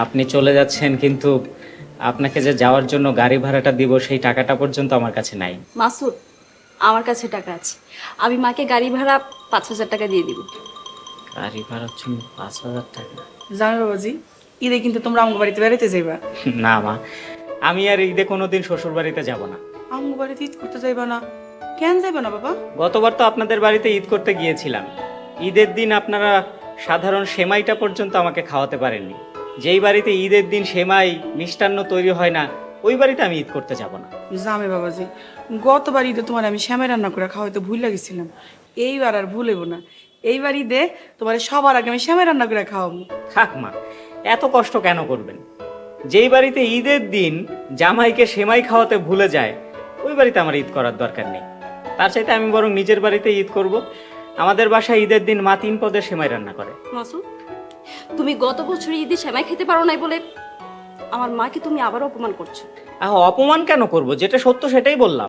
আপনি চলে যাচ্ছেন, কিন্তু আপনাকে যে যাওয়ার জন্য গাড়ি ভাড়াটা দিব সেই টাকাটা পর্যন্ত আমার কাছে নাই। মাসুদ, আমার কাছে টাকা আছে। আমি মাকে গাড়ি ভাড়া 5,000 টাকা দিয়ে দিব। গাড়ি ভাড়ার জন্য 5,000 টাকা? জানো বাবাজি, ঈদে কিন্তু তোমরা আমগো বাড়িতে বেড়াইতে যাইবা। না মা, আমি আর ঈদে কোনোদিন শ্বশুর বাড়িতে যাব না। আমগো বাড়িতে ঈদ করতে যাইবা না? কেন যাইবা না বাবা? গতবার তো আপনাদের বাড়িতে ঈদ করতে গিয়েছিলাম। ঈদের দিন আপনারা সাধারণ সেমাইটা পর্যন্ত আমাকে খাওয়াতে পারেননি। যেই বাড়িতে ঈদের দিন সেমাই মিষ্টান্ন তৈরি হয় না, ওই বাড়িতে আমি ঈদ করতে যাব না। জামে বাবাজি, গতবার ঈদে তোমার আমি শ্যামাই রান্না করে খাওয়াইতে ভুল লাগেছিলাম। এইবার আর ভুলেব না। এইবার ঈদে তোমার সবার আগে আমি শ্যামাই রান্না করে খাওয়াবো। থাক মা, এত কষ্ট কেন করবেন? যেই বাড়িতে ঈদের দিন জামাইকে সেমাই খাওয়াতে ভুলে যায়, ওই বাড়িতে আমার ঈদ করার দরকার নেই। তার চাইতে আমি বরং নিজের বাড়িতে ঈদ করব। আমাদের বাসায় ঈদের দিন মা 3 পদের সেমাই রান্না করে। মাসুদ, তুমি গত বছর ঈদে সেমাই খেতে পারো নাই বলে আমার মাকে তুমি আবার অপমান করছো। অপমান কেন করব? যেটা সত্য সেটাই বললাম।